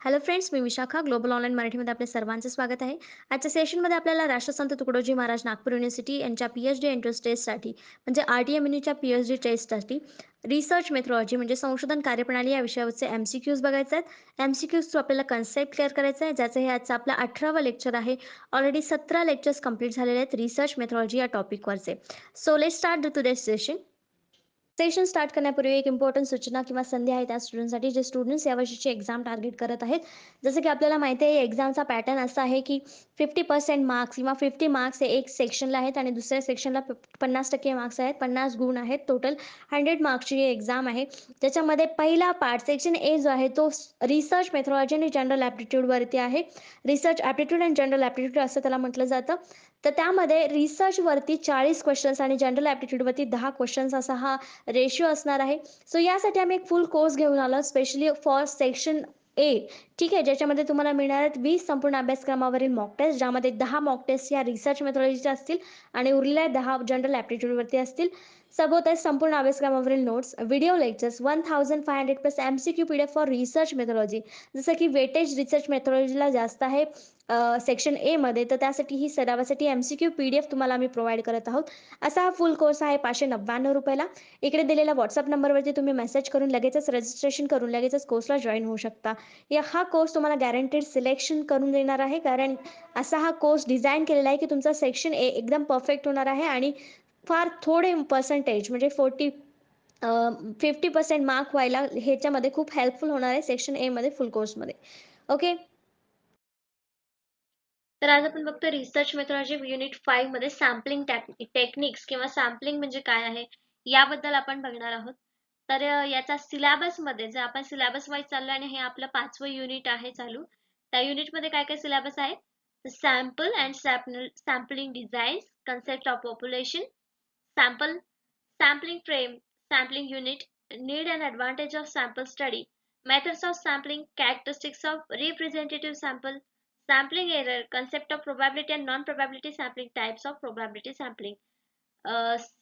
Hello friends, मी Vishakha. Global online मराठीमध्ये आपले सर्वांचे स्वागत आहे. आजच्या सेशनमध्ये आपल्याला राष्ट्रसंत तुकडोजी महाराज नागपूर युनिव्हर्सिटी यांच्या पी-एच-डी एंट्रन्स टेस्टसाठी म्हणजे आर-टी-एम-युनीच्या पी-एच-डी टेस्टसाठी रिसर्च मेथॉडॉलॉजी म्हणजे संशोधन कार्यप्रणाली या विषयावरचे एम-सी-क्यूज बघायचे आहेत. एम-सी-क्यूज थ्रू आपल्याला कन्सेप्ट क्लिअर करायचा आहे, ज्याचं हे आजचं आपलं 18वं लेक्चर आहे. ऑलरेडी 17 लेक्चर्स कंप्लीट झालेले आहेत रिसर्च मेथॉडॉलॉजी या टॉपिकवरचे. So let's start the today session. Session start करण्यापूर्वी एक इम्पॉर्टंट सूचना किंवा संधी आहे त्या स्टुडंटसाठी जे स्टुडंट्स यावर्षीची एक्झाम टार्गेट करत आहेत. जसं की आपल्याला माहिती आहे एक्झामचा पॅटर्न असा आहे की 50% मार्क्स किंवा 50 मार्क्स हे एक सेक्शनला आहेत आणि दुसऱ्या सेक्शनला 50% मार्क्स आहेत, 50 गुण आहेत. टोटल 100 मार्क्सची ही एक्झाम आहे. त्याच्यामध्ये पहिला पार्ट सेक्शन ए जो आहे तो रिसर्च मेथॉडॉलॉजी आणि जनरल ॲप्टिट्यूडवरती आहे. रिसर्च ॲप्टिट्यूड आणि जनरल ॲप्टिट्यूड असं त्याला म्हटलं जातं. तर त्यामध्ये रिसर्चवरती 40 क्वेश्चन्स आणि जनरल ॲप्टिट्यूडवरती 10 क्वेश्चन्स असा हा रेशिओ असणार आहे. सो यासाठी आम्ही एक फुल कोर्स घेऊन आलो स्पेशली फॉर सेक्शन ए. ठीक आहे, ज्याच्यामध्ये तुम्हाला मिळणार आहेत 20 संपूर्ण अभ्यासक्रमावरील मॉक टेस्ट, ज्यामध्ये 10 मॉक टेस्ट या रिसर्च मेथॉडॉलॉजीच्या असतील आणि उरलेल्या 10 जनरल ॲप्टिट्यूडवरती असतील. सभोवताच संपूर्ण अभ्यासक्रमावरील notes, video lectures, 1500 plus MCQ PDF for research methodology. जसं की वेटेज रिसर्च मेथॉडॉलॉजीला जास्त आहे सेक्शन ए मध्ये, तर त्यासाठी ही सरावासाठी MCQ PDF तुम्हाला आम्ही प्रोव्हाइड करत आहोत. असा हा फुल कोर्स आहे 599 रुपयाला. इकडे दिलेल्या व्हॉट्सअप नंबरवरती तुम्ही मेसेज करून लगेचच रजिस्ट्रेशन करून लगेचच कोर्सला जॉईन होऊ शकता. हा कोर्स तुम्हाला गॅरंटेड सिलेक्शन करून देणार आहे, कारण असा हा कोर्स डिझाईन केलेला आहे की तुमचा सेक्शन ए एकदम परफेक्ट होणार आहे आणि फार थोडे पर्सेंटेज म्हणजे 50% मार्क व्हायला ह्याच्यामध्ये खूप हेल्पफुल होणार आहे सेक्शन ए मध्ये फुल कोर्समध्ये. ओके. तर आज आपण बघतो रिसर्च मेथॉडॉलॉजी युनिट 5 मध्ये सॅम्पलिंग टेक्निक्स किंवा सॅम्पलिंग म्हणजे काय आहे याबद्दल आपण बघणार आहोत. तर याचा सिलेबस मध्ये जर आपण सिलेबस वाईज चाललो आणि हे आपलं 5वं युनिट आहे चालू. त्या युनिट मध्ये काय काय सिलेबस आहे? Sample and sampling designs, concept of population, sample, sampling frame, sampling unit, need and advantage of sample study, methods of sampling, characteristics of representative sample, sampling error, concept of probability and non-probability sampling, types of probability sampling,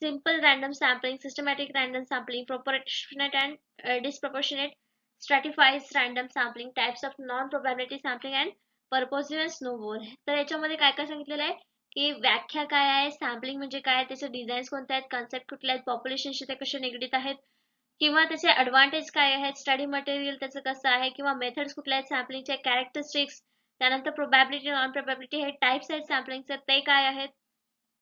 simple random sampling, systematic random sampling, proportionate and disproportionate, stratified random sampling, types of non-probability sampling and purposive and snowball. तर याच्यामध्ये काय काय सांगितलेलं आहे की व्याख्या काय आहे, सॅम्पलिंग म्हणजे काय, त्याचे डिझाईन्स कोणते आहेत, कन्सेप्ट कुठले आहेत, पॉप्युलेशनशी ते कसे निगडीत आहेत किंवा त्याचे ॲडव्हांटेज काय आहेत, स्टडी मटेरियल त्याचं कसं आहे किंवा मेथड्स कुठल्या आहेत, सॅम्पलिंगचे कॅरेक्टरिस्टिक्स, त्यानंतर प्रोबॅबिलिटी नॉन प्रोबॅबिलिटी हे टाइप्स आहेत सॅम्पलिंगचे ते काय आहेत.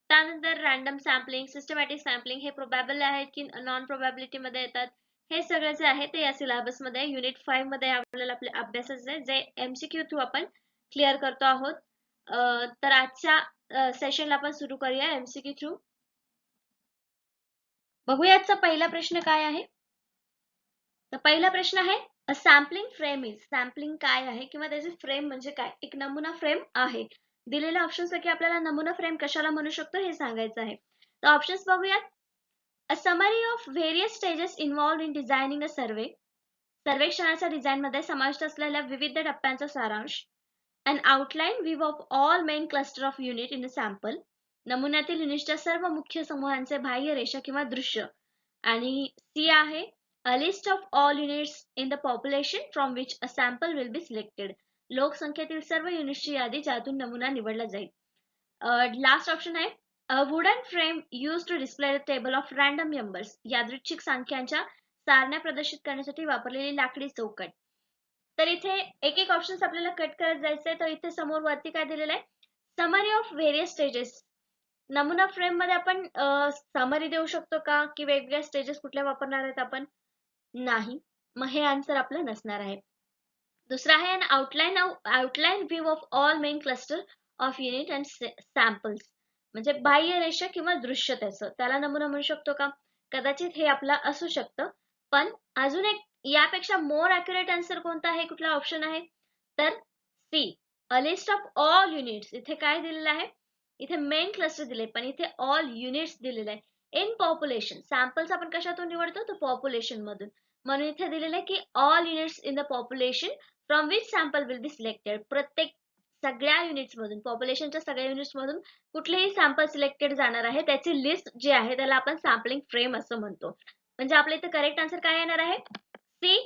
त्यानंतर रँडम सॅम्पलिंग, सिस्टमॅटिक सॅम्पलिंग हे प्रोबॅबल आहेत की नॉन प्रोबॅबिलिटी मध्ये येतात. हे सगळं जे आहे ते या सिलेबस मध्ये युनिट 5 मध्ये आपल्याला आपले अभ्यासाचे जे MCQ थ्रू आपण क्लिअर करतो आहोत. तर आजच्या सेशनला आपण सुरू करूया MCQ थ्रू. बघूया आजचा पहिला प्रश्न काय आहे. तर पहिला प्रश्न आहे अ सॅम्पलिंग फ्रेम इज. सॅम्पलिंग काय आहे किंवा त्याची फ्रेम म्हणजे काय, एक नमुना फ्रेम आहे. दिलेल्या ऑप्शन्स पैकी आपल्याला नमुना फ्रेम कशाला म्हणू शकतो हे सांगायचं आहे. तर ऑप्शन्स बघूयात. A summary of various stages involved in designing a survey. सर्वेक्षणाच्या डिझाईन मध्ये समाविष्ट असलेल्या विविध टप्प्यांचा सारांश. An outline view of all main cluster of unit in a sample. नमुन्यातील युनिटच्या सर्व मुख्य समूहांचे बाह्य रेषा किंवा दृश्य. आणि सी आहे a list of all units in the population from which a sample will be selected. लोकसंख्येतील सर्व युनिट्सची यादी ज्यातून नमुना निवडला जाईल. लास्ट ऑप्शन आहे a wooden frame used to display the table of random numbers. यादृच्छिक संख्यांच्या सारण्या प्रदर्शित करण्यासाठी वापरलेली लाकडी चौकट. तर इथे एक एक ऑप्शन्स आपल्याला कट करत जायचंय. तर इथे समोर वरती काय दिलेलं आहे, समरी ऑफ व्हेरियस स्टेजेस. नमुना फ्रेम मध्ये आपण समरी देऊ शकतो का की वेगवेगळ्या स्टेजेस कुठल्या वापरणार आहेत आपण? नाही. मग हे आन्सर आपलं नसणार आहे. दुसरा आहे an outline view of all main cluster of unit and samples. म्हणजे बाह्य रेषा किंवा दृश्य त्याला नमुना म्हणू शकतो का? कदाचित हे आपला असू शकतं. पण अजून एक यापेक्षा मोर ॲक्युरेट आन्सर कोणता आहे, कुठला ऑप्शन आहे? तर C a list of all units. इथे काय दिलेलं आहे, इथे मेन क्लस्टर दिले पण इथे ऑल युनिट्स दिलेले आहे. इन पॉप्युलेशन, सॅम्पल्स आपण कशातून निवडतो, तर पॉप्युलेशन मधून. म्हणून इथे दिलेलं आहे की all units in the population from which sample will be selected. प्रत्येक सगळ्या युनिट्स मधून, पॉप्युलेशनच्या सगळ्या युनिट्स मधून कुठलेही सॅम्पल सिलेक्टेड जाणार आहे त्याची लिस्ट जी आहे त्याला आपण सॅम्पलिंग फ्रेम असं म्हणतो. म्हणजे आपल्या इथे करेक्ट आन्सर काय येणार आहे, C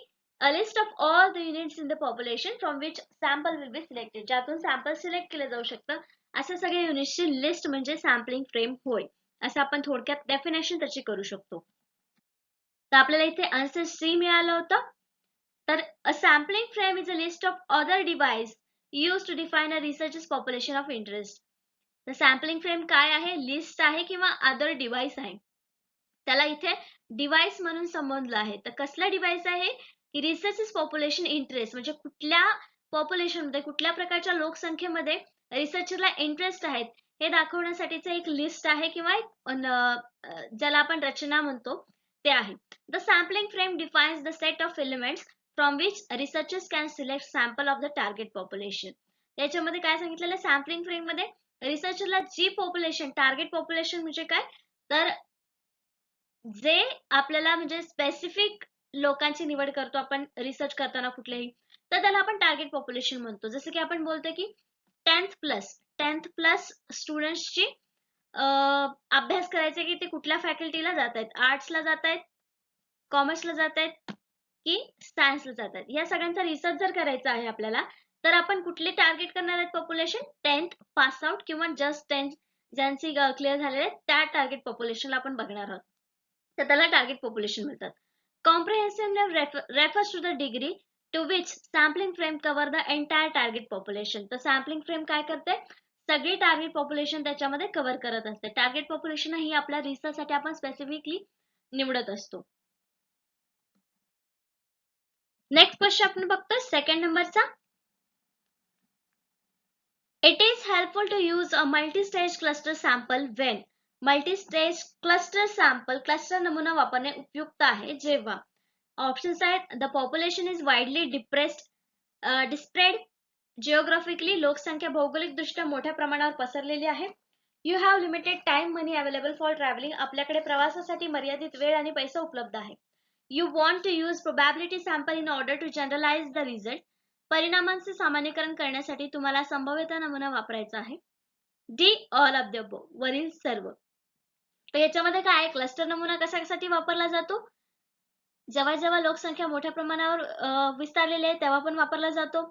A list of all the units in the population from which sample will be selected. ज्यातून सॅम्पल सिलेक्ट केलं जाऊ शकतं अशा सगळ्या युनिट्सची लिस्ट म्हणजे सॅम्पलिंग फ्रेम होय. असं आपण थोडक्यात डेफिनेशन त्याची करू शकतो. तर आपल्याला इथे आन्सर सी मिळालं होतं. तर a sampling frame is a list of other device used to define a researcher's population of interest. तर सॅम्पलिंग फ्रेम काय आहे? लिस्ट आहे किंवा अदर डिव्हाइस आहे. त्याला इथे डिव्हाइस म्हणून संबोधलं आहे. तर कसला डिव्हाइस आहे? की रिसर्चर्स पॉप्युलेशन इंटरेस्ट म्हणजे कुठल्या पॉप्युलेशनमध्ये कुठल्या प्रकारच्या लोकसंख्येमध्ये रिसर्चरला इंटरेस्ट आहेत हे दाखवण्यासाठीचं एक लिस्ट आहे किंवा एक ज्याला आपण रचना म्हणतो ते आहे. The sampling frame defines the set of elements from which researchers can select sample of the target population. त्याच्यामध्ये काय सांगितलेलं सॅम्पलिंग फ्रेम मध्ये रिसर्चरला जी पॉप्युलेशन टार्गेट पॉप्युलेशन म्हणजे काय तर जे आपल्याला म्हणजे स्पेसिफिक लोकांची निवड करतो आपण रिसर्च करताना कुठलेही तर त्याला आपण टार्गेट पॉप्युलेशन म्हणतो. जसं की आपण बोलतो की 10th प्लस स्टुडंट्सची अभ्यास करायचे की ते कुठल्या फॅकल्टीला जात आहेत, आर्ट्सला जात आहेत, कॉमर्सला जात आहेत की सायन्सला जात आहेत. या सगळ्यांचा रिसर्च जर करायचा आहे आपल्याला तर आपण कुठले टार्गेट करणार आहेत पॉप्युलेशन 10th पास आउट किंवा जस्ट 10th ज्यांची क्लिअर झालेले आहेत त्या टार्गेट पॉप्युलेशनला आपण बघणार आहोत. तर त्याला टार्गेट पॉप्युलेशन म्हणतात. Comprehensive refers to the degree to which sampling frame cover the entire target population. तर सॅम्पलिंग फ्रेम काय करते सगळी टार्गेट पॉप्युलेशन त्याच्यामध्ये कव्हर करत असते. टार्गेट पॉप्युलेशन ही आपल्या रिसर्चसाठी आपण स्पेसिफिकली निवडत असतो. नेक्स्ट क्वेश्चन आपण बघतो सेकंड नंबरचा. It is helpful to use a multi-stage cluster sample when multi-stage cluster sample cluster नमुना वापरणे उपयुक्त आहे जेव्हा ऑप्शन्स आहेत the population is widely dispersed geographically लोकसंख्या भौगोलिक दृष्ट्या मोठ्या प्रमाणावर पसरलेली आहे. You have limited time money available for travelling आपल्याकडे प्रवासासाठी मर्यादित वेळ आणि पैसा उपलब्ध आहे. You want to use probability sample in order to generalise the result परिणामांचे सामान्यीकरण करण्यासाठी तुम्हाला संभाव्यता नमुना वापरायचा आहे. D all of the above वरील सर्व. तर याच्यामध्ये काय क्लस्टर नमुना कशासाठी वापरला जातो जेव्हा जेव्हा लोकसंख्या मोठ्या प्रमाणावर विस्तारलेली आहे तेव्हा पण वापरला जातो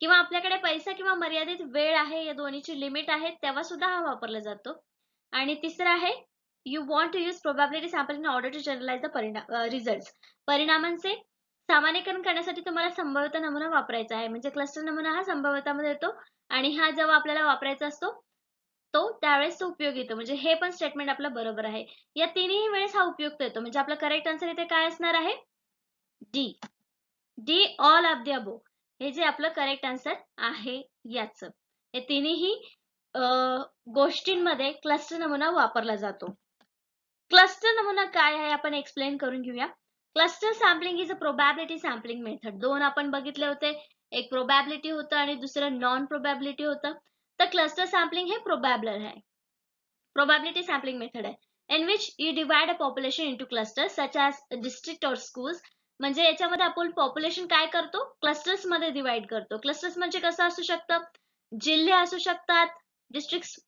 किंवा आपल्याकडे पैसा किंवा मर्यादित वेळ आहे या दोन्हीची लिमिट आहे तेव्हा सुद्धा हा वापरला जातो. आणि तिसरा आहे you want to use probability sample in order to generalise the result परिणामांचे सामान्यीकरण करण्यासाठी तुम्हाला संभाव्यता नमुना वापरायचा आहे. म्हणजे क्लस्टर नमुना हा संभाव्यतामध्ये येतो आणि हा जेव्हा आपल्याला वापरायचा असतो तो त्यावेळेस तो उपयोग येतो. म्हणजे हे पण स्टेटमेंट आपलं बरोबर आहे. या तिन्ही वेळेस हा उपयुक्त येतो. म्हणजे आपला करेक्ट आन्सर इथे काय असणार आहे D. D all of the above हे जे आपलं करेक्ट आन्सर आहे याच. हे तिन्ही गोष्टींमध्ये क्लस्टर नमुना वापरला जातो. क्लस्टर नमुना काय आहे आपण एक्सप्लेन करून घेऊया. Cluster sampling is a probability sampling method. दोन आपण बघितले होते. एक प्रोबॅबिलिटी होतं आणि दुसरं नॉन प्रोबॅबिलिटी होतं. तर क्लस्टर सॅम्पलिंग हे प्रोबॅबलर आहे. प्रोबॅबिलिटी सॅम्पलिंग मेथड आहे in which you divide a population into clusters such as district और स्कूल्स. म्हणजे याच्यामध्ये आपण पॉप्युलेशन काय करतो क्लस्टर्स मध्ये डिवाइड करतो. क्लस्टर्स म्हणजे कसं असू शकतं जिल्हे असू शकतात डिस्ट्रिक्ट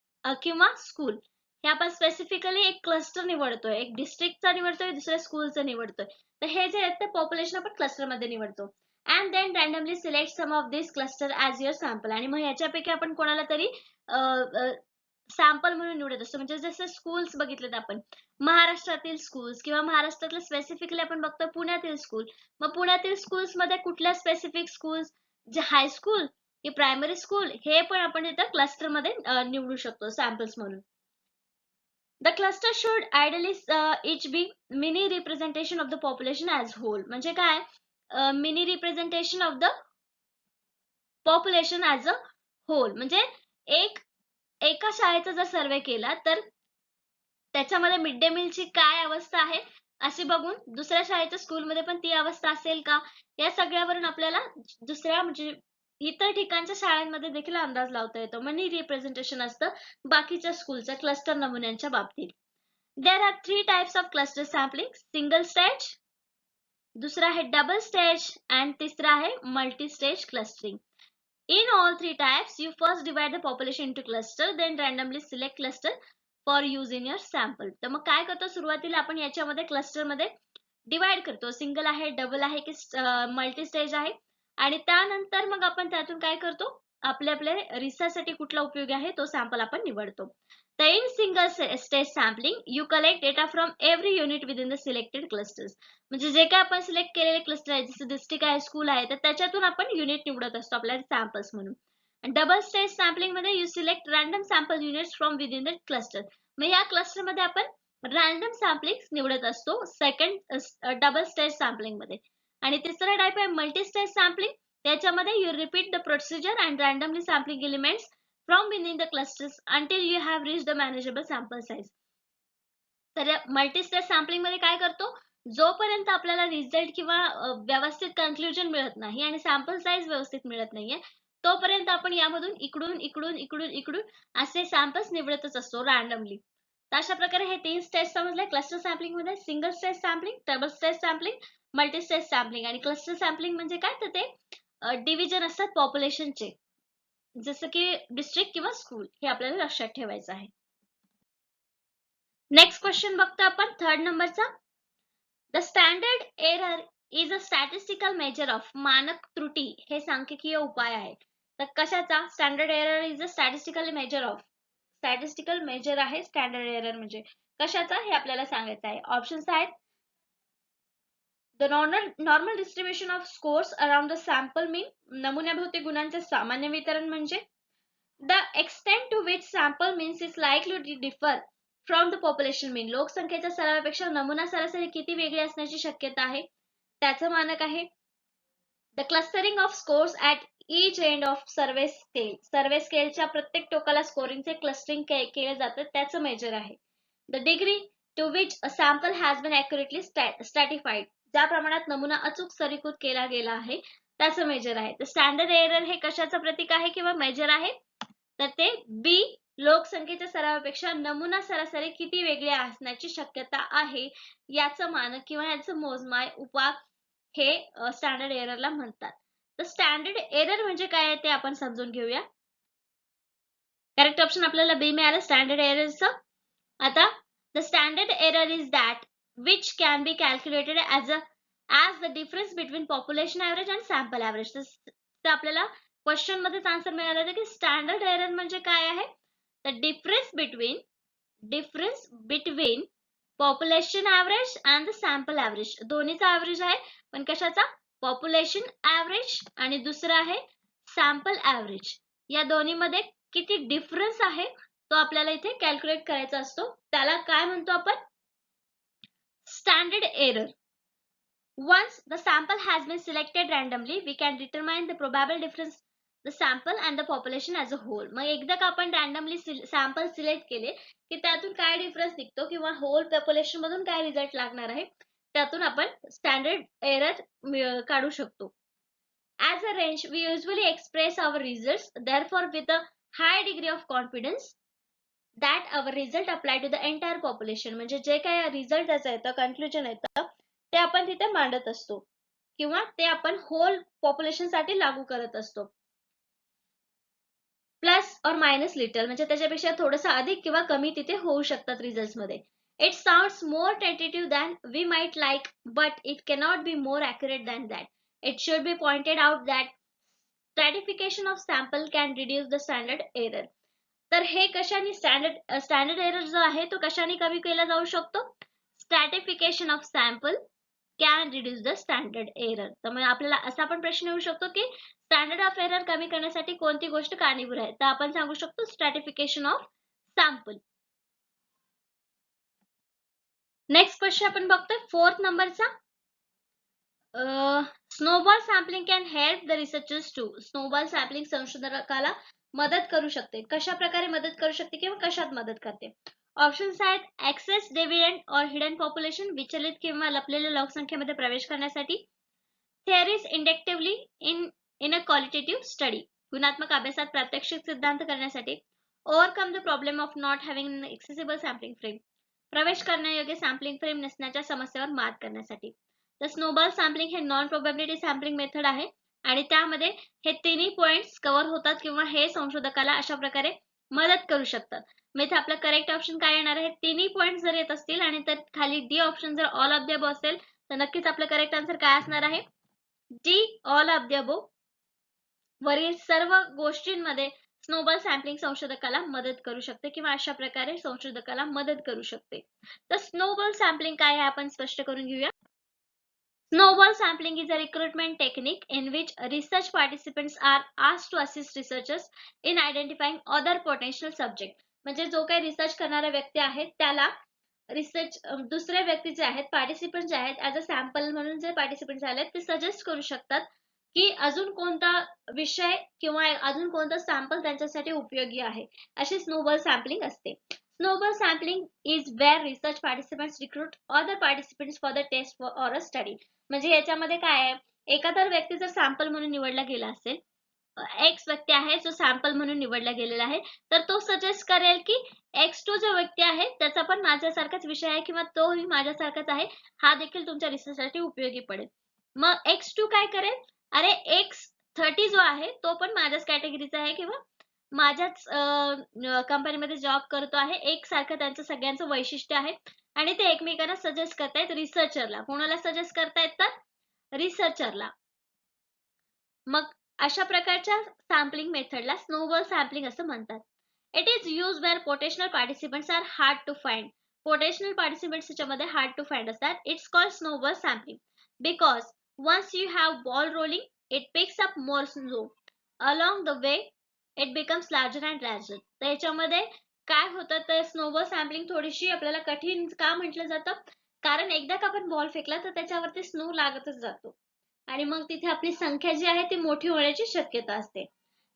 किंवा स्कूल. हे आपण स्पेसिफिकली एक क्लस्टर निवडतोय एक डिस्ट्रिक्टचा निवडतोय दुसऱ्या स्कूलचा निवडतोय. तर हे जे आहेत ते पॉप्युलेशन आपण क्लस्टर मध्ये निवडतो and then randomly select some of this cluster as your sample. आणि मग याच्यापैकी आपण कोणाला तरी सॅम्पल म्हणून निवडत असतो. म्हणजे जसे स्कूल्स बघितलेत आपण महाराष्ट्रातील स्कूल्स किंवा महाराष्ट्रातले स्पेसिफिकली आपण बघतो पुण्यातील स्कूल. मग पुण्यातील स्कूल्स मध्ये कुठल्या स्पेसिफिक स्कूल्स जे हायस्कूल की प्रायमरी स्कूल हे पण आपण इथं क्लस्टर मध्ये निवडू शकतो सॅम्पल्स म्हणून. The cluster should ideally each be mini representation of the population as whole. म्हणजे काय mini representation of the population as a whole. म्हणजे एका शाळेचा जर सर्वे केला तर त्याच्यामध्ये मिड डे मीलची काय अवस्था आहे अशी बघून दुसऱ्या शाळेच्या स्कूलमध्ये पण ती अवस्था असेल का या सगळ्यावरून आपल्याला दुसऱ्या म्हणजे इतर ठिकाणच्या शाळांमध्ये देखील अंदाज लावता येतो. मनी रिप्रेझेंटेशन असतं बाकीच्या स्कूलच्या क्लस्टर नमुन्यांच्या बाबतीत. There are 3 types of cluster sampling. Single stage, दुसरा आहे डबल स्टेज आणि तिसरा आहे multi stage clustering. In all 3 types, you first divide the population into cluster, then randomly select cluster for use in your sample. तर मग काय करतो सुरुवातीला आपण याच्यामध्ये क्लस्टर मध्ये डिवाइड करतो, सिंगल आहे, डबल आहे की मल्टी स्टेज आहे. आणि त्यानंतर मग आपण त्यातून काय करतो, आपल्या रिसर्चसाठी कुठला उपयोगी आहे तो सॅम्पल आपण निवडतो. तर in single stage sampling you collect data from every unit within the selected clusters. म्हणजे जे काय आपण सिलेक्ट केलेले क्लस्टर आहे, जसं डिस्ट्रिक्ट आहे, स्कूल आहे, तर त्याच्यातून आपण युनिट निवडत असतो आपल्या सॅम्पल्स म्हणून. डबल स्टेज सॅम्पलिंग मध्ये you select random sample units from within the cluster. मग या क्लस्टर मध्ये आपण रॅन्डम सॅम्पलिंग निवडत असतो सेकंड डबल स्टेज सॅम्पलिंग मध्ये. आणि तिसरा टाइप आहे मल्टी स्टेज सॅम्पलिंग. त्याच्यामध्ये you repeat the procedure and randomly sampling elements from within the clusters until you have reach the manageable sample size. तर मल्टी स्टेज सॅम्पलिंग मध्ये काय करतो, जोपर्यंत आपल्याला रिझल्ट किंवा व्यवस्थित कन्क्लुजन मिळत नाही आणि सॅम्पल साइज व्यवस्थित मिळत नाहीये, तोपर्यंत आपण यामधून इकडून इकडून इकडून इकडून असे सॅम्पल्स निवडतच असतो रॅन्डमली. तर अशा प्रकारे हे 3 स्टेज समजले क्लस्टर सॅम्पलिंग मध्ये. Single stage sampling, double stage sampling, multi stage sampling. आणि क्लस्टर सॅम्पलिंग म्हणजे काय, तर ते डिव्हिजन असतात पॉप्युलेशनचे, जसं की डिस्ट्रिक्ट किंवा स्कूल, हे आपल्याला लक्षात ठेवायचं आहे. नेक्स्ट क्वेश्चन बघतो आपण थर्ड नंबरचा. The standard error is a statistical measure of. मानक त्रुटी हे सांख्यिकीय उपाय आहे. तर कशाचा? Standard error is a statistical measure of. Statistical measure आहे स्टँडर्ड एरर म्हणजे कशाचा हे आपल्याला सांगायचं आहे. ऑप्शन्स आहेत the normal distribution of scores around the sample mean. नमुन्याभोवती गुणांचे सामान्य वितरण म्हणजे the extent to which sample means is likely to differ from the population mean. लोकसंख्येच्या सरासरीपेक्षा नमुना सरासरी किती वेगळी असण्याची शक्यता आहे, त्याचं मानक आहे. The clustering of scores at each end of survey scale. Survey स्केलच्या प्रत्येक टोकाला स्कोरिंगचे क्लस्टरिंग केले जातं, त्याचं मेजर आहे. The degree to which a sample has been accurately stratified. ज्या प्रमाणात नमुना अचूक सरीकृत केला गेला आहे त्याचं मेजर आहे. तर स्टँडर्ड एरर हे कशाचं प्रतीक आहे किंवा मेजर आहे, तर ते बी, लोकसंख्येच्या सरावापेक्षा नमुना सरासरी किती वेगळी असण्याची शक्यता आहे याचं मानक किंवा याचं मोजमाप उपाय हे स्टँडर्ड एररला म्हणतात. तर स्टँडर्ड एरर म्हणजे काय आहे ते आपण समजून घेऊया. करेक्ट ऑप्शन आपल्याला बी मिळालं स्टँडर्ड एररचं. आता the standard error is that which can be calculated as the difference between population average and sample average. तर आपल्याला क्वेश्चन मध्येच आन्सर मिळालं होतं की स्टँडर्ड एरर म्हणजे काय आहे, तर difference between population average and the sample average. दोन्हीचा ॲव्हरेज आहे, पण कशाचा, पॉप्युलेशन ॲव्हरेज आणि दुसरा आहे सॅम्पल ॲव्हरेज. या दोन्हीमध्ये किती डिफरन्स आहे तो आपल्याला इथे कॅल्क्युलेट करायचा असतो. त्याला काय म्हणतो आपण, standard error. Once the sample has been selected randomly, we can determine the probable difference the sample and the population as a whole. मग एकदा का आपण रॅन्डमली सॅम्पल सिलेक्ट केले की त्यातून काय डिफरन्स निघतो किंवा होल पॉप्युलेशन मधून काय रिझल्ट लागणार आहे त्यातून आपण स्टँडर्ड एरर काढू शकतो. As a range, we usually express our results, therefore, with a high degree of confidence that our result apply to the entire population. म्हणजे जे काय रिझल्ट त्याचं येतं, कन्क्लुजन येतं, ते आपण तिथे मांडत असतो किंवा ते आपण होल पॉप्युलेशन साठी लागू करत असतो. प्लस और मायनस लिटल म्हणजे त्याच्यापेक्षा थोडंसं अधिक किंवा कमी तिथे होऊ शकतात रिझल्ट मध्ये. It sounds more tentative than we might like, but it cannot be more accurate than that. It should be pointed out that stratification of sample can reduce the standard error. तर हे कशाने standard error जो आहे तो कशाने कमी केला जाऊ शकतो, stratification of sample can reduce the standard error. तर मग आपल्याला असा पण प्रश्न येऊ शकतो की स्टँडर्ड ऑफ एरर कमी करण्यासाठी कोणती गोष्ट कारणीभूत आहे, तर आपण सांगू शकतो stratification of sample. Next question आपण बघतोय फोर्थ नंबरचा. Snowball sampling can help the researchers to. Snowball sampling संशोधकाला मदत करू शकते. कशा प्रकारे मदत करू शकते किंवा कशात मदत करते. ऑप्शन्स आहेत ऍक्सेस डेव्हिएंट और हिडन पॉप्युलेशन, विचलित किंवा लपलेल्या लोकसंख्येमध्ये प्रवेश करण्यासाठी. Theories inductively in a qualitative study, गुणात्मक अभ्यासात प्रात्यक्षिक सिद्धांत करण्यासाठी. Overcome the problem of not having accessible sampling frame, प्रवेश करण्यायोग्य सॅम्पलिंग फ्रेम नसण्याच्या समस्येवर मात करण्यासाठी. तर स्नोबॉल सॅम्पलिंग हे नॉन प्रोबॅबिलिटी सॅम्पलिंग मेथड आहे आणि त्यामध्ये हे तिन्ही पॉइंट्स कव्हर होतात किंवा हे संशोधकाला अशा प्रकारे मदत करू शकतात. मग इथे आपला करेक्ट ऑप्शन काय येणार आहे, तिन्ही पॉइंट जर येत असतील आणि तर खाली डी ऑप्शन जर ऑल ऑफ द अबव असेल तर नक्कीच आपलं करेक्ट आन्सर काय असणार आहे? D, all of the above. वरील सर्व गोष्टींमध्ये स्नोबॉल सॅम्पलिंग संशोधकाला मदत करू शकते किंवा अशा प्रकारे संशोधकाला मदत करू शकते. तर स्नोबॉल सॅम्पलिंग काय आहे आपण स्पष्ट करून घेऊया. Snowball sampling is a recruitment technique in which research participants are asked to assist researchers in identifying other potential subject. म्हणजे जो काही रिसर्च करणारा व्यक्ती आहे त्याला रिसर्च दुसरे व्यक्ती जे आहेत पार्टिसिपंट जे आहेत ऍज अ सॅम्पल म्हणून जे पार्टिसिपंट झाले ते सजेस्ट करू शकतात की अजून कोणता विषय किंवा अजून कोणता सॅम्पल त्यांच्यासाठी उपयोगी आहे. अशी स्नोबॉल सॅम्पलिंग असते. Snowball sampling is where research participants recruit other participants for the test or a study. म्हणजे याच्यामध्ये काय आहे, एखादा व्यक्ती जर सॅम्पल म्हणून निवडला गेला असेल, एक्स व्यक्ती आहे जो सॅम्पल म्हणून निवडला गेलेला आहे, तर तो सजेस्ट करेल की X2 जो व्यक्ती आहे त्याचा पण माझ्यासारखाच विषय आहे किंवा तोही माझ्यासारखाच आहे, हा देखील तुमच्या रिसर्चसाठी उपयोगी पडेल. मग X2 काय करेल, अरे X30 जो आहे तो पण माझ्याच कॅटेगरीचा आहे किंवा माझ्याच कंपनीमध्ये जॉब करतो आहे, एक सारखं त्यांचं सगळ्यांचं वैशिष्ट्य आहे आणि ते एकमेकांना सजेस्ट करतायत रिसर्चरला. कोणाला सजेस्ट करतायत तर रिसर्चरला. मग अशा प्रकारच्या सॅम्पलिंग मेथडला स्नोबॉल सॅम्पलिंग असं म्हणतात. It is used where potential participants are hard to find. Potential participants याच्यामध्ये हार्ड टू फाइंड असतात. It's called snowball sampling because once you have ball rolling it picks up more snow along the way it becomes larger and larger. तर याच्यामध्ये काय होतं तर snowball sampling थोडीशी आपल्याला कठीण का म्हटलं जातं, कारण एकदा का आपण बॉल फेकला तर त्याच्यावरती स्नो लागतच जातो आणि मग तिथे आपली संख्या जी आहे ती मोठी होण्याची शक्यता असते.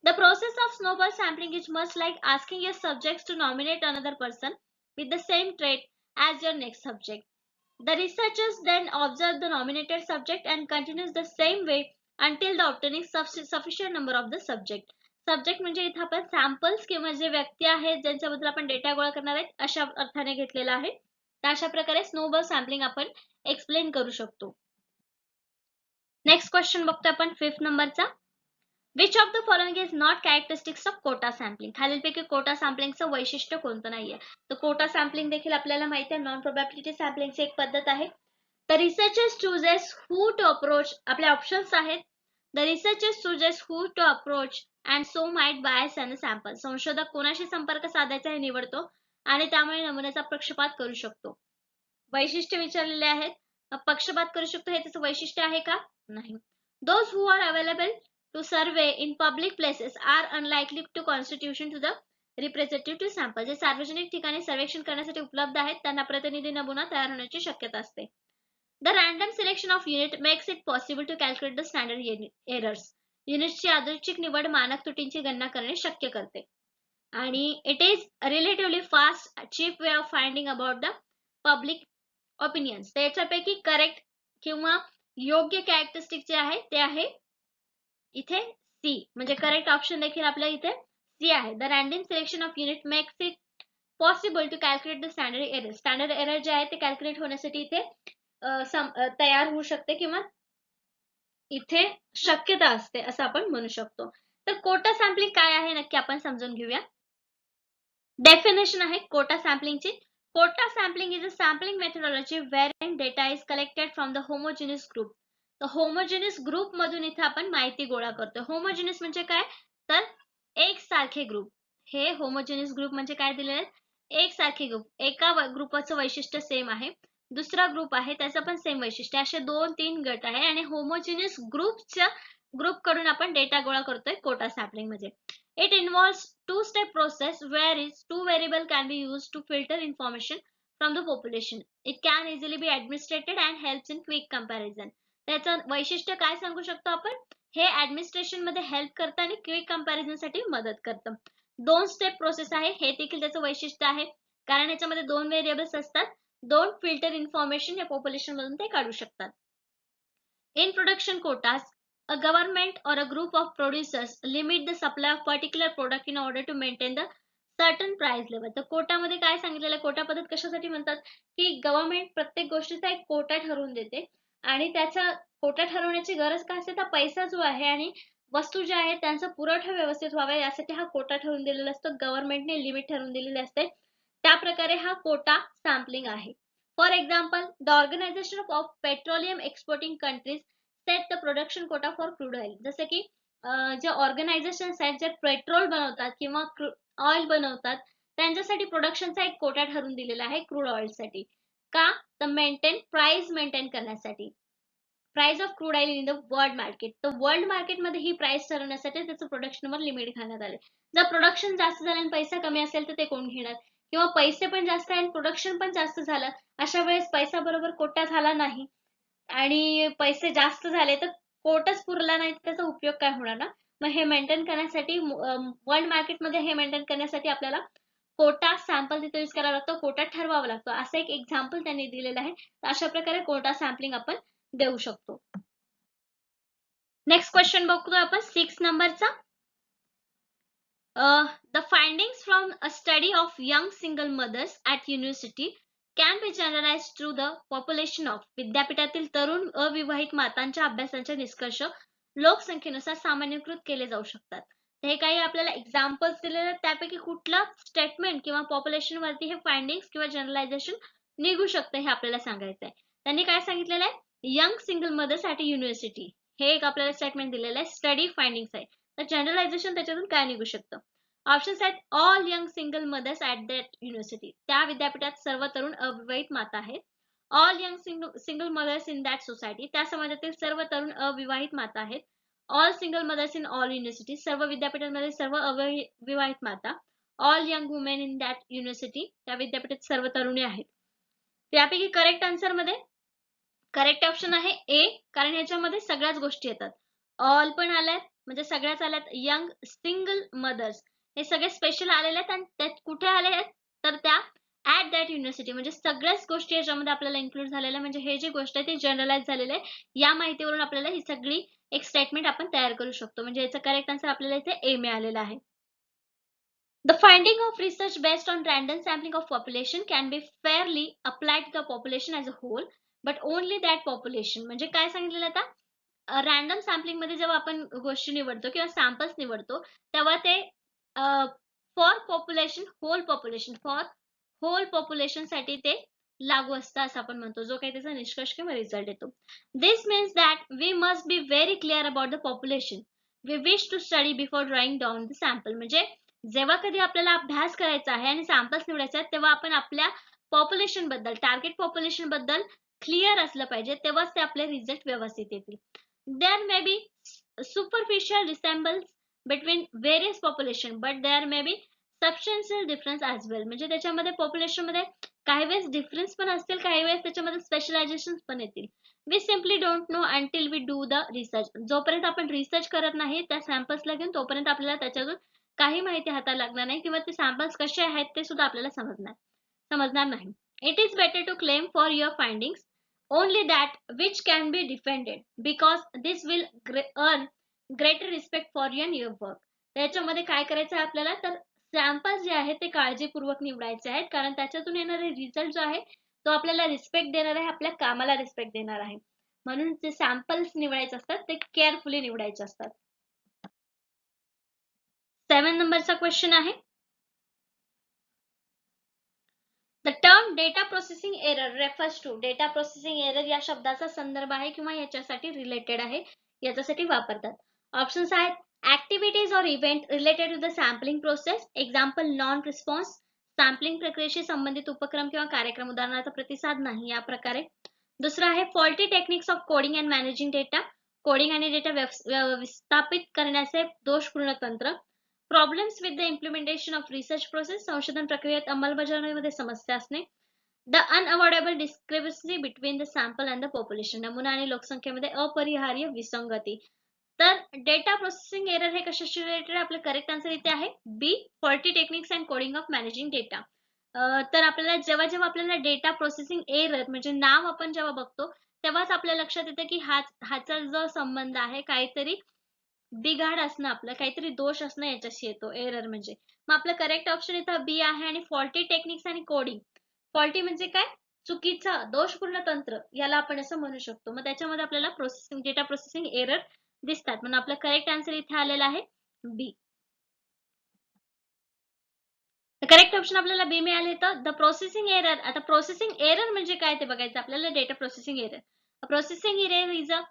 The process of snowball sampling is much like asking your subjects to nominate another person with the same trait as your next subject. The researchers then observe the nominated subject and continues the same way until the obtaining sufficient number of the subject. Subject म्हणजे इथे आपण samples किंवा जे व्यक्ती आहेत ज्यांच्याबद्दल आपण data गोळा करणार आहेत अशा अर्थाने घेतलेला आहे. तर अशा प्रकारे स्नोबॉल सॅम्पलिंग आपण एक्सप्लेन करू शकतो. नेक्स्ट क्वेश्चन बघतो आपण 5th नंबरचा. Which of the following is not characteristics of quota sampling. खालीलपैकी कोटा सॅम्पलिंगचं वैशिष्ट्य कोणतं नाहीये. तर कोटा सॅम्पलिंग देखील आपल्याला माहिती आहे नॉन प्रोबॅबिलिटी सॅम्पलिंगची एक पद्धत आहे. The researchers chooses who to approach. आपले ऑप्शन्स आहेत. The researchers chooses who to approach and so might bias an sample. संशोधक कोणाशी संपर्क साधायचा हे निवडतो आणि त्यामुळे नमुन्याचा पक्षपात करू शकतो. वैशिष्ट्य विचारलेले आहेत. पक्षपात करू शकतो हे त्याचं वैशिष्ट्य आहे का? नाही. Those who are available to survey in public places are unlikely to constitution to the representative sample. जे सार्वजनिक ठिकाणी सर्वेक्षण करण्यासाठी उपलब्ध आहेत त्यांना प्रतिनिधी नमुना तयार होण्याची शक्यता असते. The random selection of unit makes it possible to calculate the standard errors. युनिट्सची यादृच्छिक निवड मानक त्रुटींची गणना करणे शक्य करते. आणि it is relatively fast cheap way of finding about the public opinions. त्याच्यापैकी करेक्ट किंवा योग्य कॅरेक्टरिस्टिक जे आहे ते आहे इथे सी, म्हणजे करेक्ट ऑप्शन देखील आपल्या इथे सी आहे. The random selection of unit makes it possible to calculate the standard error. Standard error जे आहे ते कॅल्क्युलेट होण्यासाठी इथे तयार होऊ शकते किंवा इथे शक्यता असते असं आपण म्हणू शकतो. तर कोटा सॅम्पलिंग काय आहे नक्की आपण समजून घेऊया. डेफिनेशन आहे Kota सॅम्पलिंगची. Quota sampling is a sampling methodology wherein data is collected from the homogeneous group. तर homogeneous group मधून इथे आपण माहिती गोळा करतो. homogeneous म्हणजे काय तर एक सारखे ग्रुप. हे homogeneous group म्हणजे काय दिलेले आहेत, एक सारखे ग्रुप. एका ग्रुपाचं वैशिष्ट्य सेम आहे, दुसरा ग्रुप आहे त्याचं पण सेम वैशिष्ट्य. असे 2-3 गट आहे आणि homogeneous ग्रुप कडून आपण डेटा गोळा करतोय कोटा सॅम्पलिंग मध्ये. It involves two-step process where two variables can be used to filter information from the population. It can easily be administrated and helps in quick comparison. त्याचं वैशिष्ट्य काय सांगू शकतो आपण, हे ऍडमिनिस्ट्रेशन मध्ये हेल्प करतं आणि क्विक कंपॅरिझन साठी मदत करतं. 2 स्टेप प्रोसेस आहे, हे देखील त्याचं वैशिष्ट्य आहे कारण याच्यामध्ये 2 व्हेरिएबल्स असतात. 2 फिल्टर इन्फॉर्मेशन या पॉप्युलेशन मधून ते काढू शकतात. In production quotas, a government or a group of producers limit the supply of particular product in order to maintain the certain price level. तर कोटामध्ये काय सांगितलेलं, कोटा पद्धत कशासाठी म्हणतात की गव्हर्नमेंट प्रत्येक गोष्टीचा एक कोटा ठरवून देते आणि त्याचा कोटा ठरवण्याची गरज काय असते तर पैसा जो आहे आणि वस्तू ज्या आहेत त्यांचा पुरवठा व्यवस्थित व्हावा यासाठी हा कोटा ठरवून दिलेला असतो. गव्हर्नमेंटने लिमिट ठरवून दिलेली असते. त्या प्रकारे हा कोटा सॅम्पलिंग आहे. For example, the organisation of petroleum exporting countries set the production quota for crude oil. जसं की जे ऑर्गनायझेशन्स आहेत जे पेट्रोल बनवतात किंवा ऑइल बनवतात त्यांच्यासाठी प्रोडक्शनचा एक कोटा ठरवून दिलेला आहे क्रूड ऑइलसाठी. का? तर प्राइस मेंटेन करण्यासाठी. Price of crude oil in the world market. तर वर्ल्ड मार्केटमध्ये ही प्राइस ठरवण्यासाठी त्याचं प्रोडक्शनवर लिमिट घालण्यात आले. जर प्रोडक्शन जास्त झालं आणि पैसा कमी असेल तर ते कोण घेणार? किंवा पैसे पण जास्त आहे आणि प्रोडक्शन पण जास्त झालं, अशा वेळेस पैसा बरोबर कोटा झाला नाही आणि पैसे जास्त झाले तर कोटच पुरला नाही, त्याचा उपयोग काय होणार ना? मग हे मेंटेन करण्यासाठी वर्ल्ड मार्केटमध्ये हे मेंटेन करण्यासाठी आपल्याला कोटा सॅम्पल तिथे यूज करावा लागतो, कोटा ठरवावा लागतो. असं एक एक्झाम्पल त्यांनी दिलेलं आहे. अशा प्रकारे कोटा सॅम्पलिंग आपण देऊ शकतो. नेक्स्ट क्वेश्चन बघतो आपण 6 नंबरचा. The findings from a study of young single mothers at university can be generalized to the population of. विद्यापीठातील तरुण अविवाहित मातांच्या अभ्यासाचे निष्कर्ष लोकसंख्येनुसार सामान्यीकृत केले जाऊ शकतात. हे काही आपल्याला एक्झाम्पल्स दिलेले आहेत, त्यापैकी कुठलं स्टेटमेंट किंवा पॉप्युलेशन वरती हे फाइंडिंग्स किंवा जनरलायझेशन निघू शकतं हे आपल्याला सांगायचं आहे. त्यांनी काय सांगितलेलं आहे? Young single mothers at university हे एक आपल्याला स्टेटमेंट दिलेलं आहे. स्टडी फाइंडिंग्स आहे. तर जनरलायझेशन त्याच्यातून काय निघू शकतं? ऑप्शन्स आहेत all young single mothers at that university. त्या विद्यापीठात सर्व तरुण अविवाहित माता आहेत. All young single mothers in that society. त्या समाजातील सर्व तरुण अविवाहित माता आहेत. All single mothers in all university. सर्व विद्यापीठांमध्ये सर्व अविवाहित माता. All young women in that university. त्या विद्यापीठात सर्व तरुणी आहेत. त्यापैकी करेक्ट आन्सर मध्ये करेक्ट ऑप्शन आहे ए, कारण ह्याच्यामध्ये सगळ्याच गोष्टी येतात. ऑल पण आल्यात म्हणजे सगळ्याच आल्यात. यंग सिंगल मदर्स हे सगळे स्पेशल आलेले आहेत आणि त्यात कुठे आले आहेत तर त्या ऍट दॅट युनिव्हर्सिटी म्हणजे सगळ्याच गोष्टी याच्यामध्ये आपल्याला इन्क्लूड झालेल्या म्हणजे हे जी गोष्ट आहे ती जनरलाइज झालेलं आहे. या माहितीवरून आपल्याला ही सगळी एक स्टेटमेंट आपण तयार करू शकतो. म्हणजे याचं करेक्ट आन्सर आपल्याला इथे ए मिळालेला आहे. The finding of research based on random sampling of population can be fairly applied to the population as a whole, but only that population. म्हणजे काय सांगितलेलं आता रॅन्डम सॅम्पलिंग मध्ये जेव्हा आपण गोष्टी निवडतो किंवा सॅम्पल्स निवडतो तेव्हा ते फॉर पॉप्युलेशन साठी ते लागू असतं असं आपण म्हणतो, जो काही त्याचा निष्कर्ष किंवा रिझल्ट येतो. This means that we must be very clear about the population we wish to study before drawing down the sample. म्हणजे जेव्हा कधी आपल्याला अभ्यास करायचा आहे आणि सॅम्पल्स निवडायचे आहेत तेव्हा आपण आपल्या पॉप्युलेशन बद्दल, टार्गेट पॉप्युलेशन बद्दल क्लिअर असलं पाहिजे, तेव्हाच ते आपले रिझल्ट व्यवस्थित येतील. There may be superficial resemblance between various population but there may be substantial difference as well. म्हणजे त्याच्यामध्ये पॉप्युलेशन मध्ये काही वेळेस डिफरन्स पण असतील, काही वेळेस त्याच्यामध्ये स्पेशलायझेशन पण येतील. We simply don't know until we do the research. जोपर्यंत आपण रिसर्च करत नाही त्या सॅम्पल्सला घेऊन तोपर्यंत आपल्याला त्याच्यातून काही माहिती हाताला लागणार नाही किंवा ते सॅम्पल्स कसे आहेत ते सुद्धा आपल्याला समजणार नाही. It is better to claim for your findings only that which can be defended because this will earn greater respect for your work. त्याच्यामध्ये काय करायचं आहे आपल्याला तर सॅम्पल्स जे आहेत ते काळजीपूर्वक निवडायचे आहेत, कारण त्याच्यातून येणारे रिझल्ट जो आहे तो आपल्याला रिस्पेक्ट देणार आहे, आपल्या कामाला रिस्पेक्ट देणार आहे. म्हणून जे सॅम्पल्स निवडायचे असतात ते केअरफुली निवडायचे असतात. 7 नंबरचा क्वेश्चन आहे. The term data processing error refers to. data processing error या शब्दाचा संदर्भ आहे किंवा याच्यासाठी रिलेटेड आहे, याच्यासाठी वापरतात. ऑप्शन्स आहेत ऍक्टिव्हिटीज और event related to the sampling process. Example non response. Sampling प्रक्रियेशी संबंधित उपक्रम किंवा कार्यक्रम, उदाहरणार्थ प्रतिसाद नाही या प्रकारे. दुसरं आहे faulty techniques of coding and managing data. Coding आणि डेटा विस्थापित करण्याचे दोषपूर्ण तंत्र. Problems with the implementation of research process. संशोधन प्रक्रियेत अंमलबजावणीमध्ये समस्या असणे. The unavoidable discrepancy between the sample and the population. नमुना आणि लोकसंख्येमध्ये अपरिहार्य विसंगती. तर डेटा प्रोसेसिंग एरर हे कशाशी रिलेटेड? आपलं करेक्ट आन्सर इथे आहे B, faulty techniques and coding of managing data. तर आपल्याला जेव्हा आपल्याला डेटा प्रोसेसिंग एरर म्हणजे नाव आपण जेव्हा बघतो तेव्हाच आपल्या लक्षात येतं की हाचा जो संबंध आहे काहीतरी बिघाड असणं, आपलं काहीतरी दोष असणं याच्याशी येतो एरर म्हणजे. मग आपलं करेक्ट ऑप्शन इथं बी आहे. आणि फॉल्टी टेक्निक्स आणि कोडिंग. फॉल्टी म्हणजे काय? चुकीचा दोषपूर्ण तंत्र याला आपण असं म्हणू शकतो. मग त्याच्यामध्ये आपल्याला डेटा प्रोसेसिंग एरर दिसतात, म्हणून आपलं करेक्ट आन्सर इथे आलेला आहे बी. करेक्ट ऑप्शन आपल्याला बी मिळाले. तर द प्रोसेसिंग एरर. आता प्रोसेसिंग एरर म्हणजे काय ते बघायचं आपल्याला. Data processing error. Processing error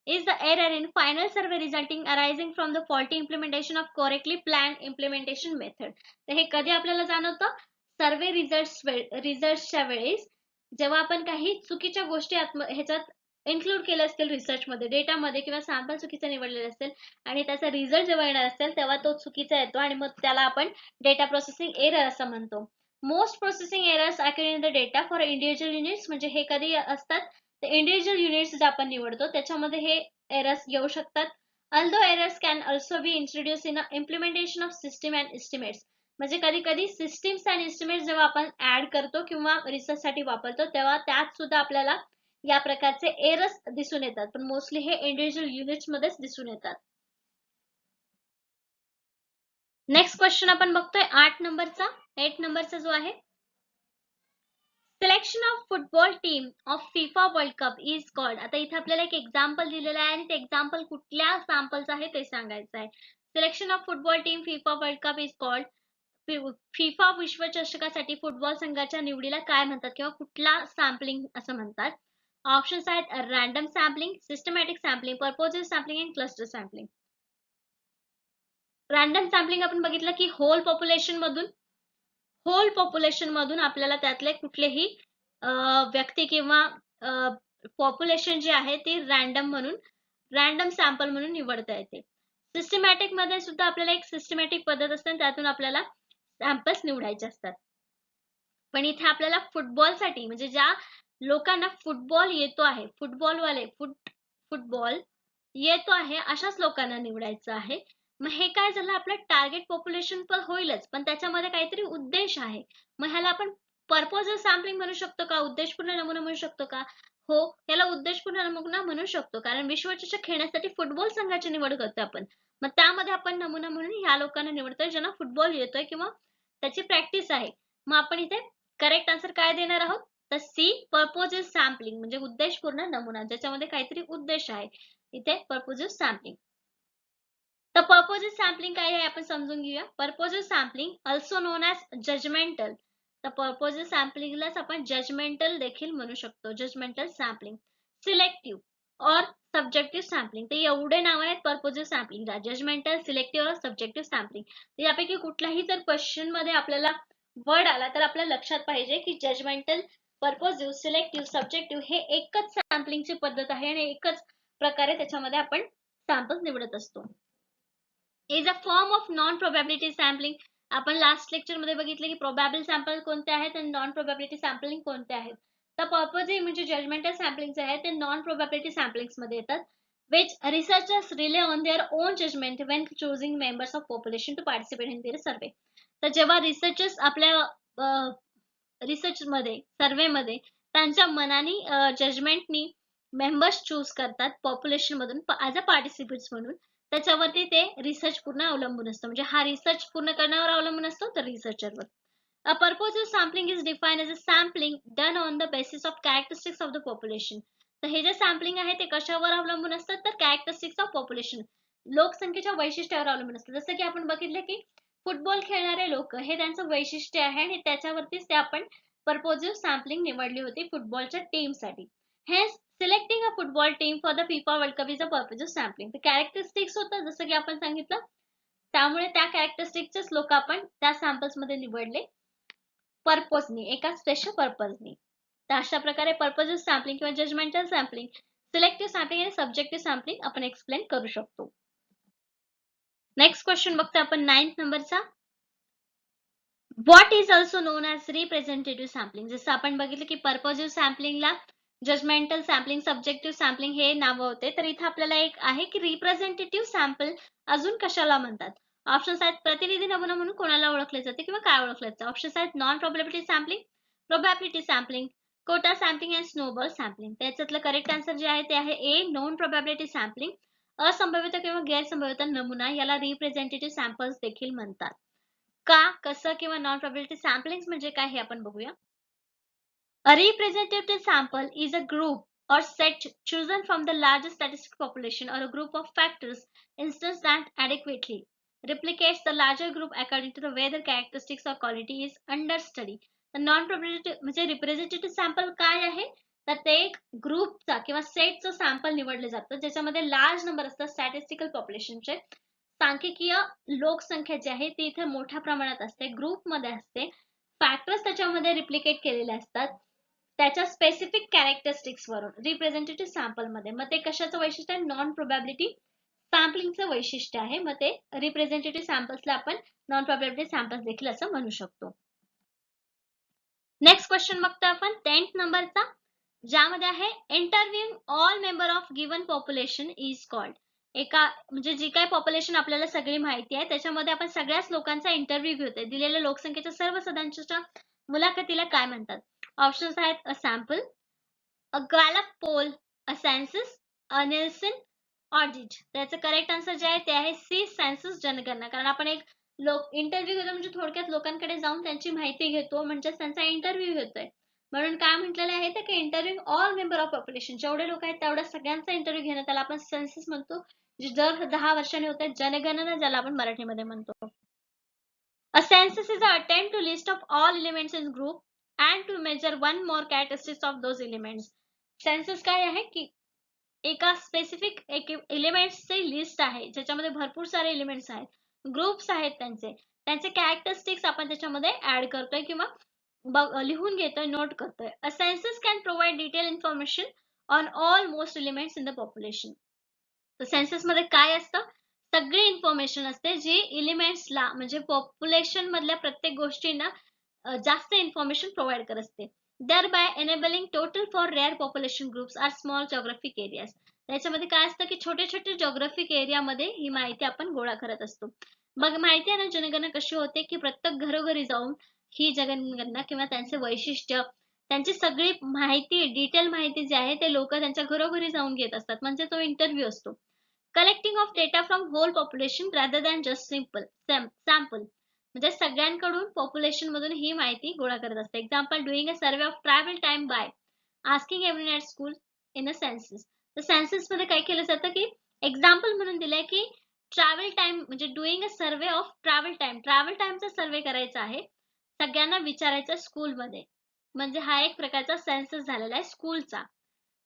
is the error in final survey resulting arising from the faulty implementation of correctly planned implementation method. तर हे कधी आपल्याला जाणवतं? सर्वे रिझल्ट्सच्या वेळेस जेव्हा आपण काही चुकीच्या गोष्टी ह्याच्यात इन्क्लूड केल्या असतील रिसर्चमध्ये, डेटामध्ये, किंवा सॅम्पल चुकीचं निवडलेलं असेल आणि त्याचा रिझल्ट जेव्हा येणार असेल तेव्हा तो चुकीचा येतो आणि मग त्याला आपण डेटा प्रोसेसिंग एरर असं म्हणतो. Most processing errors occur in the data for individual units. म्हणजे हे कधी असतात? तर इंडिव्हिज्युअल युनिट्स जे आपण निवडतो त्याच्यामध्ये हे एरर्स येऊ शकतात. Although errors can also be introduce in implementation of system and estimates. म्हणजे कधी कधी सिस्टीम्स अँड एस्टिमेट्स जेव्हा आपण ऍड करतो किंवा रिसर्च साठी वापरतो तेव्हा त्यात सुद्धा आपल्याला या प्रकारचे एरर्स दिसून येतात, पण मोस्टली हे इंडिव्हिज्युअल युनिट्स मध्येच दिसून येतात. नेक्स्ट क्वेश्चन आपण बघतोय 8 नंबरचा जो आहे, selection of football team of FIFA world cup is called. आता इथे आपल्याला एक एक्झाम्पल दिलेलं आहे आणि ते एक्झाम्पल कुठल्या सॅम्पल्स आहे ते सांगायचं आहे. Selection of football team FIFA world cup is called. FIFA विश्वचषकासाठी फुटबॉल संघाच्या निवडीला काय म्हणतात किंवा कुठला सॅम्पलिंग असं म्हणतात? ऑप्शन्स आहेत random sampling, systematic sampling, purposive sampling आणि क्लस्टर सॅम्पलिंग. रॅन्डम सॅम्पलिंग आपण बघितलं की होल पॉप्युलेशन मधून आपल्याला त्यातले कुठलेही व्यक्ती किंवा पॉप्युलेशन जे आहे ते रॅन्डम सॅम्पल म्हणून निवडता येते. सिस्टमॅटिक मध्ये सुद्धा आपल्याला एक सिस्टमॅटिक पद्धत असते आणि त्यातून आपल्याला सॅम्पल्स निवडायचे असतात. पण इथे आपल्याला फुटबॉलसाठी म्हणजे ज्या लोकांना फुटबॉल येतो आहे, फुटबॉल येतो आहे अशाच लोकांना निवडायचं आहे. मग हे काय झालं, आपलं टार्गेट पॉप्युलेशन पण होईलच, पण त्याच्यामध्ये काहीतरी उद्देश आहे. मग ह्याला आपण पर्पज सॅम्पलिंग म्हणू शकतो का? उद्देशपूर्ण नमुना म्हणू शकतो का? हो, याला उद्देशपूर्ण नमुना म्हणू शकतो, कारण विश्वचषक खेळण्यासाठी फुटबॉल संघाची निवड करतो आपण. मग त्यामध्ये आपण नमुना म्हणून ह्या लोकांना निवडतोय ज्यांना फुटबॉल येतोय किंवा त्याची प्रॅक्टिस आहे. मग आपण इथे करेक्ट आन्सर काय देणार आहोत? तर सी, पर्पोजिव्ह सॅम्पलिंग म्हणजे उद्देशपूर्ण नमुना, ज्याच्यामध्ये काहीतरी उद्देश आहे. इथे पर्पोजिव्ह सॅम्पलिंग. तर पर्पोजिव्ह सॅम्पलिंग काय आहे आपण समजून घेऊया. Purposive sampling also known as judgmental. तर पर्पोजिव्ह सॅम्पलिंगलाच आपण जजमेंटल देखील म्हणू शकतो. जजमेंटल सॅम्पलिंग, सिलेक्टिव्ह और सब्जेक्टिव्ह सॅम्पलिंग. तर एवढे नाव आहेत पर्पोजिव्ह सॅम्पलिंगला, जजमेंटल, सिलेक्टिव्ह और सब्जेक्टिव्ह सॅम्पलिंग. तर यापैकी कुठल्याही जर क्वेश्चन मध्ये आपल्याला वर्ड आला तर आपल्या लक्षात पाहिजे की जजमेंटल, पर्पोजिव्ह, सिलेक्टिव्ह, सब्जेक्टिव्ह हे एकच सॅम्पलिंगची पद्धत आहे आणि एकच प्रकारे त्याच्यामध्ये आपण सॅम्पल्स निवडत असतो. Is a form of non probability sampling. आपण लास्ट लेक्चर मध्ये बघितले की प्रोबॅबल सॅम्पल कोणते आहेत आणि नॉन प्रोबॅबिलिटी सॅम्पलिंग कोणते आहेत. तर पर्पोजिव्ह म्हणजे जजमेंटल सॅम्पलिंग जे आहे ते नॉन प्रोबॅबिलिटी सॅम्पलिंग मध्ये येतात. which researchers rely on their own judgment when choosing members of population to participate in their survey. तर जेव्हा रिसर्चर्स आपल्या रिसर्च मध्ये, सर्वे मध्ये त्यांच्या मनानी जजमेंटनी मेंबर्स चूज करतात पॉप्युलेशन मधून ऍज अ पार्टिसिपेंट्स म्हणून, त्याच्यावरती ते रिसर्च पूर्ण अवलंबून असतं. म्हणजे हा रिसर्च पूर्ण करण्यावर अवलंबून असतो तर रिसर्चरवर. A purposive sampling is defined as a sampling done on the basis of characteristics of the population. तर हे जे सॅम्पलिंग आहे ते कशावर अवलंबून असतात तर कॅरेक्टरिस्टिक्स ऑफ पॉप्युलेशन, लोकसंख्येच्या वैशिष्ट्यावर अवलंबून असतं. जसं की आपण बघितलं की फुटबॉल खेळणारे लोक हे त्यांचं वैशिष्ट्य आहे आणि त्याच्यावरतीच ते आपण पर्पोजिव्ह सॅम्पलिंग निवडली होती फुटबॉलच्या टीमसाठी. Hence selecting a football team for the FIFA world cup is a purposive sampling. तर कॅरेक्टरिस्टिक्स होतं जसं की आपण सांगितलं, त्यामुळे त्या कॅरेक्टरिस्टिक्सच लोक आपण त्या सॅम्पल्स मध्ये निवडले पर्पजनी, एका स्पेशल पर्पजनी. तर अशा प्रकारे पर्पोजिव्ह सॅम्पलिंग किंवा जजमेंटल सॅम्पलिंग, सिलेक्टिव्ह सॅम्पलिंग आणि सब्जेक्टिव्ह सॅम्पलिंग आपण एक्सप्लेन करू शकतो. नेक्स्ट क्वेश्चन बघतो आपण 9th नंबरचा. What is also known as representative sampling. जसं आपण बघितलं की पर्पोजिव्ह सॅम्पलिंगला जजमेंटल सॅम्पलिंग, सब्जेक्टिव्ह सॅम्पलिंग हे नाव होते, तर इथे आपल्याला एक आहे की रिप्रेझेंटेटिव्ह सॅम्पल अजून कशाला म्हणतात. ऑप्शन्स आहेत प्रतिनिधी नमुना म्हणून कोणाला ओळखले जाते किंवा काय ओळखले जाते. ऑप्शन्स आहेत non probability sampling, probability sampling, quota sampling आणि स्नोबॉल सॅम्पलिंग. त्याच्यातलं करेक्ट आन्सर जे आहे ते आहे ए, नॉन प्रोबॅबिलिटी सॅम्पलिंग. असंभाव्यता किंवा गैरसंभाव्यता नमुना याला रिप्रेझेंटेटिव्ह सॅम्पल्स देखील म्हणतात. का, कसं किंवा नॉन प्रोबॅबिलिटी सॅम्पलिंग म्हणजे काय हे आपण बघूया. A representative sample is a group or set chosen from the largest statistic population or a group of factors instance that adequately replicates the larger group according to the way their characteristics or quality is under study. तर non probability म्हणजे representative sample काय आहे, तर ते एक ग्रुपचा किंवा सेटचं sample निवडले जातं ज्याच्यामध्ये लार्ज नंबर असतात स्टॅटिस्टिकल पॉप्युलेशनचे. सांख्यिकीय लोकसंख्या जी आहे ती इथे मोठ्या प्रमाणात असते, ग्रुपमध्ये असते, फॅक्टर्स त्याच्यामध्ये रिप्लिकेट केलेले असतात त्याच्या स्पेसिफिक कॅरेक्टरिस्टिक्स वरून रिप्रेझेंटेटिव्ह सॅम्पल मध्ये. मग ते कशाचं वैशिष्ट्य आहे, नॉन प्रोबॅबिलिटी सॅम्पलिंगचं वैशिष्ट्य आहे. मग ते रिप्रेझेंटेटिव्ह सॅम्पल्सला आपण नॉन प्रोबॅबिलिटी सॅम्पल्स देखील असं म्हणू शकतो. नेक्स्ट क्वेश्चन बघतो आपण 10th नंबरचा, ज्यामध्ये आहे interviewing all member of given population is called. एका म्हणजे जी काय पॉप्युलेशन आपल्याला सगळी माहिती आहे त्याच्यामध्ये आपण सगळ्याच लोकांचा इंटरव्ह्यू घेतोय, दिलेल्या लोकसंख्येच्या सर्व सदस्यांच्या मुलाखतीला काय म्हणतात. ऑप्शन्स आहेत अ सॅम्पल, अ गॅलप पोल, अ सेन्सस, अ निल्सन, ऑडिट. त्याचं करेक्ट आन्सर जे आहे ते आहे सी, सेन्सस जनगणना. कारण आपण एक लोक इंटरव्ह्यू घेतो म्हणजे थोडक्यात लोकांकडे जाऊन त्यांची माहिती घेतो, म्हणजे त्यांचा इंटरव्ह्यू घेतोय. म्हणून काय म्हटलेलं आहे तर की interview all member of population, जेवढे लोक आहेत तेवढ्या सगळ्यांचा इंटरव्ह्यू घेणं, त्याला आपण सेन्सस म्हणतो, जे दर 10 वर्षांनी होत आहे, जनगणना ज्याला आपण मराठीमध्ये म्हणतो. A census is an attempt to list of all elements in group and to measure one more characteristics of those elements. Census काय आहे की एका स्पेसिफिक एलिमेंट्सची लिस्ट आहे ज्याच्यामध्ये भरपूर सारे एलिमेंट्स आहेत, ग्रुप्स आहेत, त्यांचे कॅरेक्टरिस्टिक्स आपण त्याच्यामध्ये ऍड करतोय किंवा लिहून घेतोय, नोट करतोय. A census can provide detail information on all most elements in the population. तर सेन्सस मध्ये काय असतं, सगळी इन्फॉर्मेशन असते जी एलिमेंट्सला म्हणजे पॉप्युलेशन मधल्या प्रत्येक गोष्टींना जास्त इन्फॉर्मेशन प्रोव्हाइड करत असते. thereby enabling total for rare population groups or small geographic areas. त्याच्यामध्ये काय असतं की छोटे छोटे जॉग्राफिक एरियामध्ये ही माहिती आपण गोळा करत असतो. मग माहिती आहे ना जनगणना कशी होते की प्रत्येक घरोघरी जाऊन ही जनगणना किंवा त्यांचे वैशिष्ट्य, त्यांची सगळी माहिती, डिटेल माहिती जी आहे ते लोक त्यांच्या घरोघरी जाऊन घेत असतात, म्हणजे तो इंटरव्ह्यू असतो. Collecting of data from whole population rather than just sample, म्हणजे सगळ्यांकडून पॉप्युलेशन मधून ही माहिती गोळा करत असते. Example, doing a survey of travel time by asking everyone at school in a census. तर सेन्सस मध्ये काय केलं जातं की एक्झाम्पल म्हणून दिलंय की ट्रॅव्हल टाइम म्हणजे doing a survey of travel टाइमचा सर्वे करायचा आहे, सगळ्यांना विचारायचं स्कूलमध्ये, म्हणजे हा एक प्रकारचा सेन्सस झालेला आहे स्कूलचा.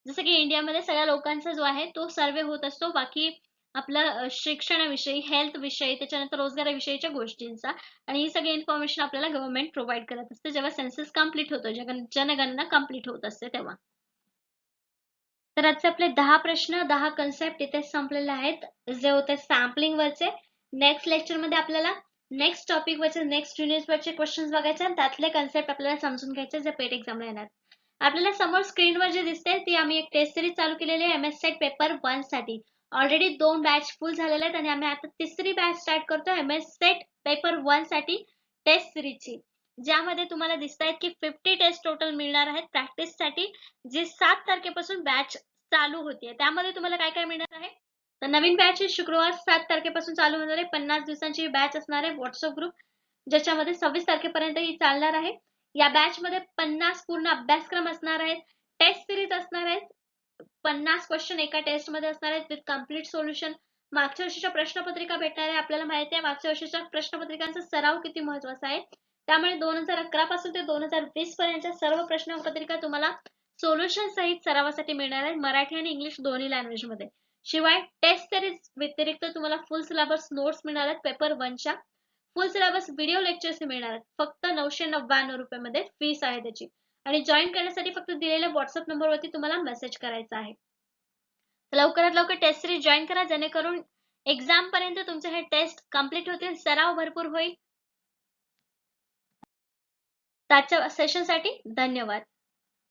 जसं की इंडियामध्ये सगळ्या लोकांचा जो आहे तो सर्वे होत असतो, बाकी आपलं शिक्षणाविषयी, हेल्थ विषयी, त्याच्यानंतर रोजगाराविषयीच्या गोष्टींचा, आणि ही सगळी इन्फॉर्मेशन आपल्याला गव्हर्नमेंट प्रोव्हाइड करत असते जेव्हा सेन्सस कंप्लीट होतो, जनगणना कंप्लीट होत असते तेव्हा. तर आजचे आपले 10 प्रश्न, 10 कन्सेप्ट इथे संपलेले आहेत, जे होते सॅम्पलिंग वरचे. नेक्स्ट लेक्चर मध्ये आपल्याला नेक्स्ट टॉपिक वरचे, नेक्स्ट युनिट वरचे क्वेश्चन्स बघायचे आणि त्यातले कन्सेप्ट आपल्याला समजून घ्यायचे जे पेट एक्झामला येणार. आपल्याला समोर स्क्रीनवर जे दिसते ती आम्ही एक टेस्ट सिरीज चालू केलेली आहे MS सेट पेपर 1 साठी. ऑलरेडी 2 बॅच फुल झालेल्या आहेत आणि आम्ही आता तिसरी बॅच स्टार्ट करतो MS सेट पेपर 1 साठी टेस्ट सिरीजची, ज्यामध्ये तुम्हाला दिसत आहेत की 50 टेस्ट टोटल मिळणार आहेत प्रॅक्टिस साठी, जी 7 तारखेपासून बॅच चालू होतीये. त्यामध्ये तुम्हाला काय काय मिळणार आहे, तर नवीन बॅच शुक्रवार 7 तारखेपासून चालू होणार आहे. 50 दिवसांची बॅच असणार आहे, व्हॉट्सअप ग्रुप ज्याच्यामध्ये 26 तारखेपर्यंत ही चालणार आहे. या बॅच मध्ये 50 पूर्ण अभ्यासक्रम असणार आहेत, टेस्ट सिरीज असणार आहेत, 50 क्वेश्चन एका टेस्ट मध्ये असणार आहेत विथ कम्प्लीट सोल्युशन. मागच्या वर्षीच्या प्रश्नपत्रिका भेटणार आहे. आपल्याला माहिती आहे मागच्या वर्षीच्या प्रश्नपत्रिकांचा सराव किती महत्वाचा आहे, त्यामुळे 2011 पासून ते 2020 पर्यंतच्या सर्व प्रश्नपत्रिका तुम्हाला सोल्युशन सहित सरावासाठी मिळणार आहे, मराठी आणि इंग्लिश दोन्ही लँग्वेज मध्ये. शिवाय टेस्ट सिरीज व्यतिरिक्त तुम्हाला फुल सिलेबस नोट्स मिळणार आहेत पेपर 1 च्या. फुल सिलेबस व्हिडिओ लेक्चर्स मिळणार आहेत, फक्त 999 रुपयामध्ये फीस आहे त्याची. आणि जॉईन करण्यासाठी फक्त दिलेल्या व्हॉट्सअप नंबरवरती तुम्हाला मेसेज करायचा आहे. लवकरात लवकर टेस्ट सिरीज जॉईन करा, जेणेकरून एक्झाम पर्यंत तुमचे हे टेस्ट कंप्लीट होतील, सराव भरपूर होईल. त्याच्या सेशनसाठी धन्यवाद.